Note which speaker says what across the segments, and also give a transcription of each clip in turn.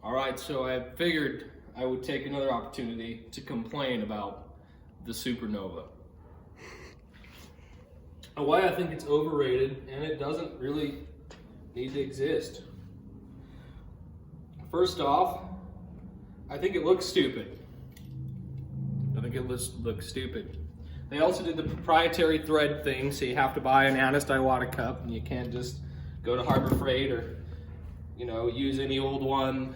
Speaker 1: All right, so I figured I would take another opportunity to complain about the Supernova. And why I think it's overrated and it doesn't really need to exist. First off, I think it looks stupid. Looks stupid. They also did the proprietary thread thing, so you have to buy an Anest Iwata cup, and you can't just go to Harbor Freight or, you know, use any old one.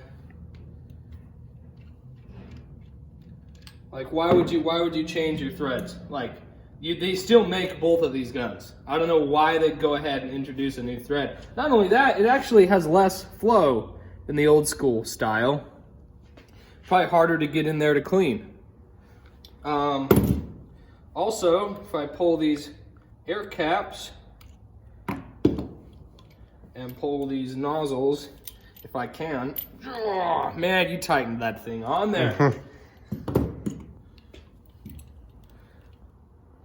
Speaker 1: Like, why would you change your threads? Like, they still make both of these guns. I don't know why they'd go ahead and introduce a new thread. Not only that, it actually has less flow than the old school style. Probably harder to get in there to clean. Also, if I pull these air caps and pull these nozzles, if I can, oh, man, you tightened that thing on there.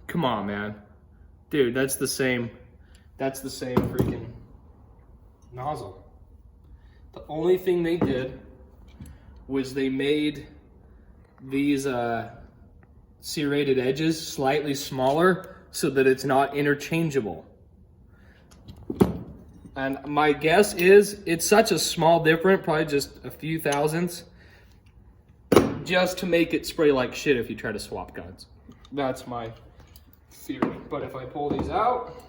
Speaker 1: Come on, man. Dude, that's the same freaking nozzle. The only thing they did was they made these serrated edges slightly smaller so that it's not interchangeable. And my guess is it's such a small difference, probably just a few thousandths, just to make it spray like shit if you try to swap guns. That's my theory. But if I pull these out,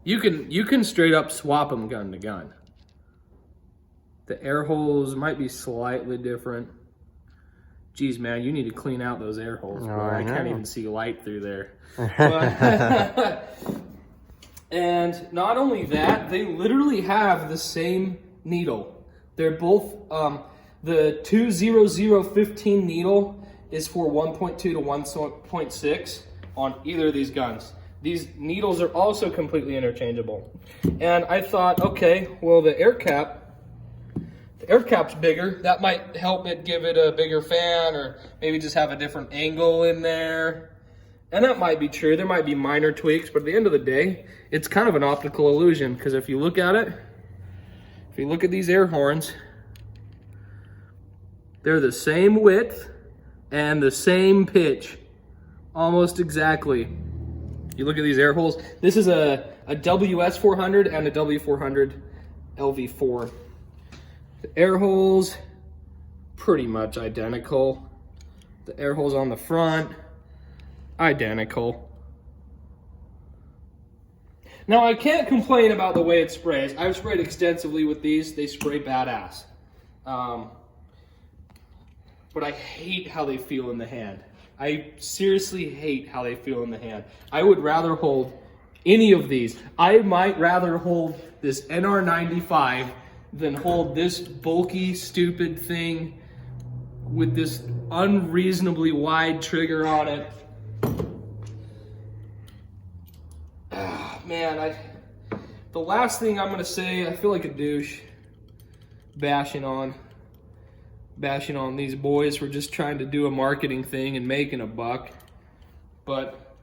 Speaker 1: you can straight up swap them gun to gun. The air holes might be slightly different. Geez, man, you need to clean out those air holes. Bro. I can't even see light through there. And not only that, they literally have the same needle. They're both, the 20015 needle is for 1.2 to 1.6 on either of these guns. These needles are also completely interchangeable. And I thought, okay, well, the air cap's bigger. That might help it give it a bigger fan, or maybe just have a different angle in there. And that might be true. There might be minor tweaks, but at the end of the day, it's kind of an optical illusion, because if you look at it, if you look at these air horns, they're the same width and the same pitch, almost exactly. You look at these air holes. This is a WS400 and a W400 LV4. The air holes, pretty much identical. The air holes on the front, identical. Now, I can't complain about the way it sprays. I've sprayed extensively with these. They spray badass. But I hate how they feel in the hand. I seriously hate how they feel in the hand. I would rather hold any of these. I might rather hold this NR95 than hold this bulky, stupid thing with this unreasonably wide trigger on it. Man, the last thing I'm gonna say, I feel like a douche bashing on these boys for just trying to do a marketing thing and making a buck. But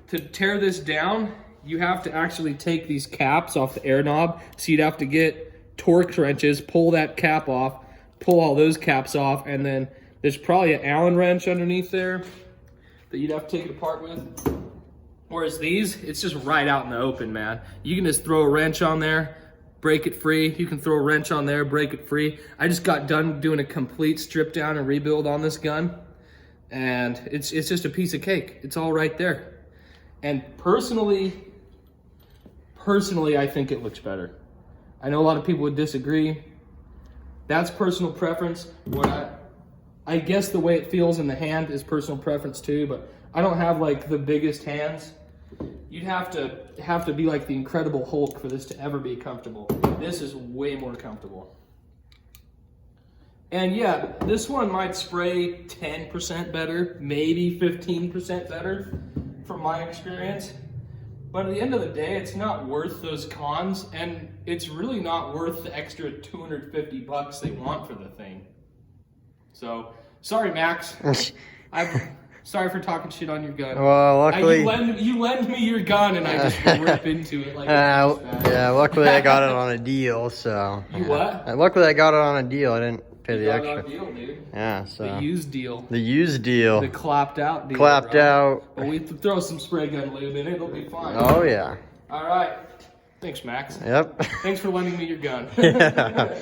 Speaker 1: to tear this down, you have to actually take these caps off the air knob. So you'd have to get torque wrenches, pull that cap off, pull all those caps off, and then there's probably an Allen wrench underneath there that you'd have to take it apart with. Whereas these, it's just right out in the open, man. You can just throw a wrench on there, break it free. You can throw a wrench on there, break it free. I just got done doing a complete strip down and rebuild on this gun, and it's just a piece of cake. It's all right there. And personally, I think it looks better. I know a lot of people would disagree. That's personal preference. I guess the way it feels in the hand is personal preference too, but I don't have like the biggest hands. You'd have to be like the Incredible Hulk for this to ever be comfortable. This is way more comfortable. And yeah, this one might spray 10% better, maybe 15% better from my experience. But at the end of the day, it's not worth those cons, and it's really not worth the extra 250 bucks they want for the thing. So, sorry, Max. Sorry for talking shit on your gun.
Speaker 2: Well, luckily...
Speaker 1: You lend me your gun and I just rip into it like
Speaker 2: yeah, luckily I got it on a deal, so...
Speaker 1: You what?
Speaker 2: Luckily I got it on a deal. I didn't pay the extra.
Speaker 1: On a deal, dude.
Speaker 2: Yeah, so...
Speaker 1: The used deal.
Speaker 2: The used deal.
Speaker 1: The clapped out deal.
Speaker 2: Clapped out.
Speaker 1: But we throw some spray gun lube in it. It'll be fine.
Speaker 2: Oh, yeah.
Speaker 1: All right. Thanks, Max.
Speaker 2: Yep.
Speaker 1: Thanks for lending me your gun.
Speaker 2: Yeah.